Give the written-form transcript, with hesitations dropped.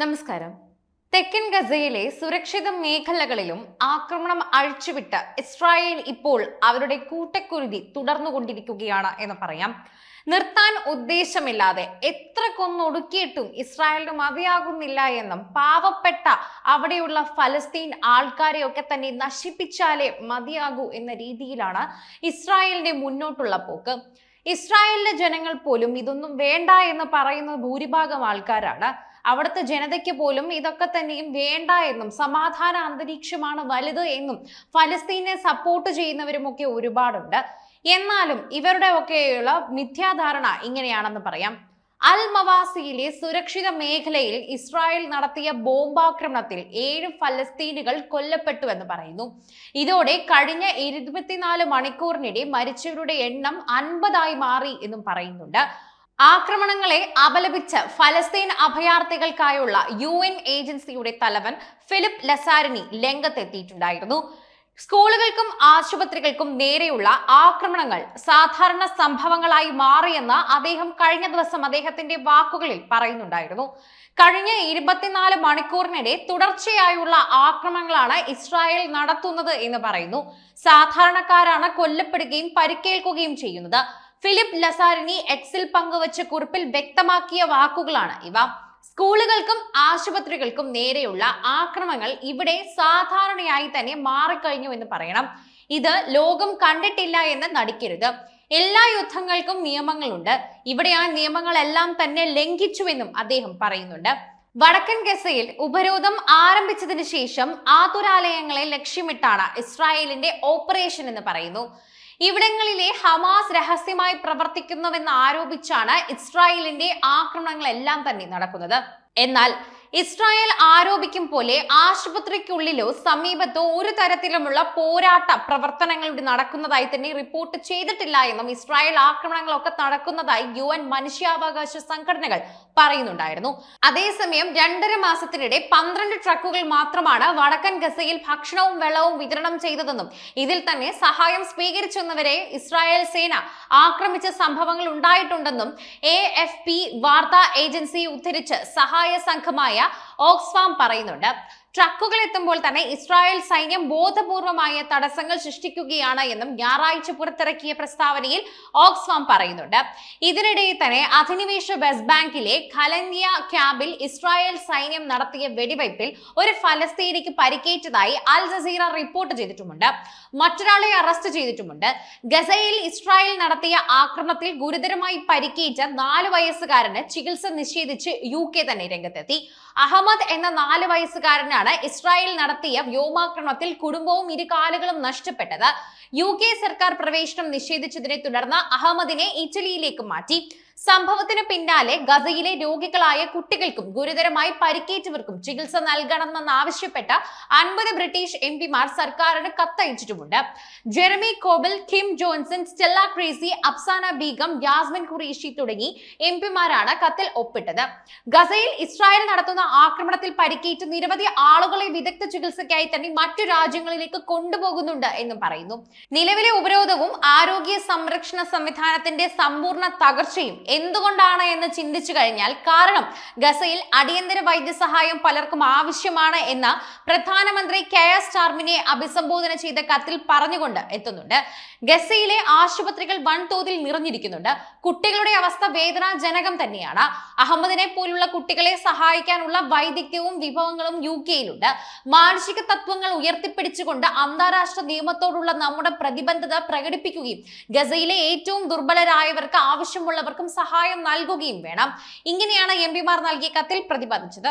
നമസ്കാരം. തെക്കൻ ഗസയിലെ സുരക്ഷിത മേഖലകളിലും ആക്രമണം അഴിച്ചുവിട്ട് ഇസ്രായേൽ ഇപ്പോൾ അവരുടെ കൂട്ടക്കുരുതി തുടർന്നുകൊണ്ടിരിക്കുകയാണ് എന്ന് പറയാം. നിർത്താൻ ഉദ്ദേശമില്ലാതെ എത്ര കൊന്നൊടുക്കിയിട്ടും ഇസ്രായേലിന് മതിയാകുന്നില്ല എന്നും പാവപ്പെട്ട അവിടെയുള്ള ഫലസ്തീൻ ആൾക്കാരെയൊക്കെ തന്നെ നശിപ്പിച്ചാലേ മതിയാകൂ എന്ന രീതിയിലാണ് ഇസ്രായേലിന്റെ മുന്നോട്ടുള്ള പോക്ക്. ഇസ്രായേലിലെ ജനങ്ങൾ പോലും ഇതൊന്നും വേണ്ട എന്ന് പറയുന്ന ഭൂരിഭാഗം ആൾക്കാരാണ്. അവിടുത്തെ ജനതയ്ക്ക് പോലും ഇതൊക്കെ തന്നെയും വേണ്ട എന്നും സമാധാന അന്തരീക്ഷമാണ് വലുത് എന്നും ഫലസ്തീനെ സപ്പോർട്ട് ചെയ്യുന്നവരുമൊക്കെ ഒരുപാടുണ്ട്. എന്നാലും ഇവരുടെ ഒക്കെയുള്ള മിഥ്യാധാരണ ഇങ്ങനെയാണെന്ന് പറയാം. അൽ മവാസിയിലെ സുരക്ഷിത മേഖലയിൽ ഇസ്രായേൽ നടത്തിയ ബോംബാക്രമണത്തിൽ 7 ഫലസ്തീനുകൾ കൊല്ലപ്പെട്ടു എന്ന് പറയുന്നു. ഇതോടെ കഴിഞ്ഞ 24 മണിക്കൂറിനിടെ മരിച്ചവരുടെ എണ്ണം 50 മാറി എന്നും പറയുന്നുണ്ട്. ആക്രമണങ്ങളെ അപലപിച്ച് ഫലസ്തീൻ അഭയാർത്ഥികൾക്കായുള്ള UN ഏജൻസിയുടെ തലവൻ ഫിലിപ്പ് ലസാരിനി രംഗത്തെത്തിയിട്ടുണ്ടായിരുന്നു. സ്കൂളുകൾക്കും ആശുപത്രികൾക്കും നേരെയുള്ള ആക്രമണങ്ങൾ സാധാരണ സംഭവങ്ങളായി മാറിയെന്ന് അദ്ദേഹം കഴിഞ്ഞ ദിവസം അദ്ദേഹത്തിന്റെ വാക്കുകളിൽ പറയുന്നുണ്ടായിരുന്നു. കഴിഞ്ഞ 24 മണിക്കൂറിനിടെ തുടർച്ചയായുള്ള ആക്രമണങ്ങളാണ് ഇസ്രായേൽ നടത്തുന്നത് എന്ന് പറയുന്നു. സാധാരണക്കാരാണ് കൊല്ലപ്പെടുകയും പരിക്കേൽക്കുകയും ചെയ്യുന്നത്. ഫിലിപ്പ് ലസാരിനി എക്സിൽ പങ്കുവച്ച കുറിപ്പിൽ വ്യക്തമാക്കിയ വാക്കുകളാണ് ഇവ. സ്കൂളുകൾക്കും ആശുപത്രികൾക്കും നേരെയുള്ള ആക്രമണങ്ങൾ ഇവിടെ സാധാരണയായി തന്നെ മാറിക്കഴിഞ്ഞു എന്ന് പറയണം. ഇത് ലോകം കണ്ടിട്ടില്ല എന്ന് നടിക്കരുത്. എല്ലാ യുദ്ധങ്ങൾക്കും നിയമങ്ങളുണ്ട്. ഇവിടെ ആ നിയമങ്ങളെല്ലാം തന്നെ ലംഘിച്ചുവെന്നും അദ്ദേഹം പറയുന്നുണ്ട്. വടക്കൻ ഗസയിൽ ഉപരോധം ആരംഭിച്ചതിന് ശേഷം ആതുരാലയങ്ങളെ ലക്ഷ്യമിട്ടാണ് ഇസ്രായേലിന്റെ ഓപ്പറേഷൻ എന്ന് പറയുന്നു. ഇവിടങ്ങളിലെ ഹമാസ് രഹസ്യമായി പ്രവർത്തിക്കുന്നുവെന്ന് ആരോപിച്ചാണ് ഇസ്രായേലിന്റെ ആക്രമണങ്ങളെല്ലാം തന്നെ നടക്കുന്നത്. എന്നാൽ ഇസ്രായേൽ ആരോപിക്കും പോലെ ആശുപത്രിക്കുള്ളിലോ സമീപത്തോ ഒരു തരത്തിലുമുള്ള പോരാട്ട പ്രവർത്തനങ്ങളുടെ നടക്കുന്നതായി തന്നെ റിപ്പോർട്ട് ചെയ്തിട്ടില്ല എന്നും ഇസ്രായേൽ ആക്രമണങ്ങളൊക്കെ നടക്കുന്നതായി UN മനുഷ്യാവകാശ സംഘടനകൾ പറയുന്നുണ്ടായിരുന്നു. അതേസമയം 2.5 മാസത്തിനിടെ 12 ട്രക്കുകൾ മാത്രമാണ് വടക്കൻ ഗസയിൽ ഭക്ഷണവും വെള്ളവും വിതരണം ചെയ്തതെന്നും ഇതിൽ തന്നെ സഹായം സ്വീകരിച്ചെന്നവരെ ഇസ്രായേൽ സേന ആക്രമിച്ച സംഭവങ്ങൾ ഉണ്ടായിട്ടുണ്ടെന്നും AFP വാർത്താ ഏജൻസി ഉദ്ധരിച്ച് സഹായ സംഘമായ ഓക്സ്ഫാം പറയുന്നുണ്ട്. ട്രക്കുകൾ എത്തുമ്പോൾ തന്നെ ഇസ്രായേൽ സൈന്യം ബോധപൂർവമായ തടസ്സങ്ങൾ സൃഷ്ടിക്കുകയാണ് എന്നും ഞായറാഴ്ച പുറത്തിറക്കിയ പ്രസ്താവനയിൽ ഓക്സ്ഫാം പറയുന്നുണ്ട്. ഇതിനിടെ തന്നെ അധിനിവേശ വെസ്റ്റ് ബാങ്കിലെ ഖലന്യ ക്യാമ്പിൽ ഇസ്രായേൽ സൈന്യം നടത്തിയ വെടിവയ്പിൽ ഒരു ഫലസ്തീനിക്ക് പരിക്കേറ്റതായി അൽ ജസീറ റിപ്പോർട്ട് ചെയ്തിട്ടുമുണ്ട്. മറ്റൊരാളെ അറസ്റ്റ് ചെയ്തിട്ടുമുണ്ട്. ഗസയിൽ ഇസ്രായേൽ നടത്തിയ ആക്രമണത്തിൽ ഗുരുതരമായി പരിക്കേറ്റ 4 വയസ്സുകാരന് ചികിത്സ നിഷേധിച്ച് UK തന്നെ രംഗത്തെത്തി. അഹമ്മദ് എന്ന 4 വയസ്സുകാരനാണ് ഇസ്രായേൽ നടത്തിയ വ്യോമാക്രമണത്തിൽ കുടുംബവും 2 കാലുകളും നഷ്ടപ്പെട്ടത്. UK സർക്കാർ പ്രവേശനം നിഷേധിച്ചതിനെ തുടർന്ന് അഹമ്മദിനെ ഇറ്റലിയിലേക്ക് മാറ്റി. സംഭവത്തിന് പിന്നാലെ ഗസയിലെ രോഗികളായ കുട്ടികൾക്കും ഗുരുതരമായി പരിക്കേറ്റവർക്കും ചികിത്സ നൽകണമെന്നാവശ്യപ്പെട്ട 50 ബ്രിട്ടീഷ് MPമാർ സർക്കാരിന് കത്തയച്ചിട്ടുമുണ്ട്. Jeremy Corbyn, Kim Johnson, Stella Creasy, Afsana Begum, Yasmin Qureshi തുടങ്ങി MPമാരാണ് കത്തിൽ ഒപ്പിട്ടത്. ഗസയിൽ ഇസ്രായേൽ നടത്തുന്ന ആക്രമണത്തിൽ പരിക്കേറ്റ നിരവധി ആളുകളെ വിദഗ്ധ ചികിത്സയ്ക്കായി തന്നെ മറ്റു രാജ്യങ്ങളിലേക്ക് കൊണ്ടുപോകുന്നുണ്ട് എന്നും പറയുന്നു. നിലവിലെ ഉപരോധവും ആരോഗ്യ സംരക്ഷണ സംവിധാനത്തിന്റെ സമ്പൂർണ്ണ തകർച്ചയും എന്തുകൊണ്ടാണ് എന്ന് ചിന്തിച്ചു കഴിഞ്ഞാൽ കാരണം ഗസയിൽ അടിയന്തര വൈദ്യസഹായം പലർക്കും ആവശ്യമാണ് എന്ന പ്രധാനമന്ത്രി കെയർ സ്റ്റാർമിനെ അഭിസംബോധന ചെയ്ത കത്തിൽ പറഞ്ഞുകൊണ്ട് എത്തുന്നുണ്ട്. ഗസയിലെ ആശുപത്രികൾ വൻതോതിൽ നിറഞ്ഞിരിക്കുന്നുണ്ട്. കുട്ടികളുടെ അവസ്ഥ വേദനാജനകം തന്നെയാണ്. അഹമ്മദിനെ പോലുള്ള കുട്ടികളെ സഹായിക്കാനുള്ള വൈദഗ്ധ്യവും വിഭവങ്ങളും UKയിലുണ്ട്. മാനുഷിക തത്വങ്ങൾ ഉയർത്തിപ്പിടിച്ചുകൊണ്ട് അന്താരാഷ്ട്ര നിയമത്തോടുള്ള നമ്മുടെ പ്രതിബദ്ധത പ്രകടിപ്പിക്കുകയും ഗസയിലെ ഏറ്റവും ദുർബലരായവർക്ക് ആവശ്യമുള്ളവർക്കും സഹായം നൽകുകയും വേണം. ഇങ്ങനെയാണ് MPമാർ നൽകിയ കത്തിൽ പ്രതിപാദിച്ചത്.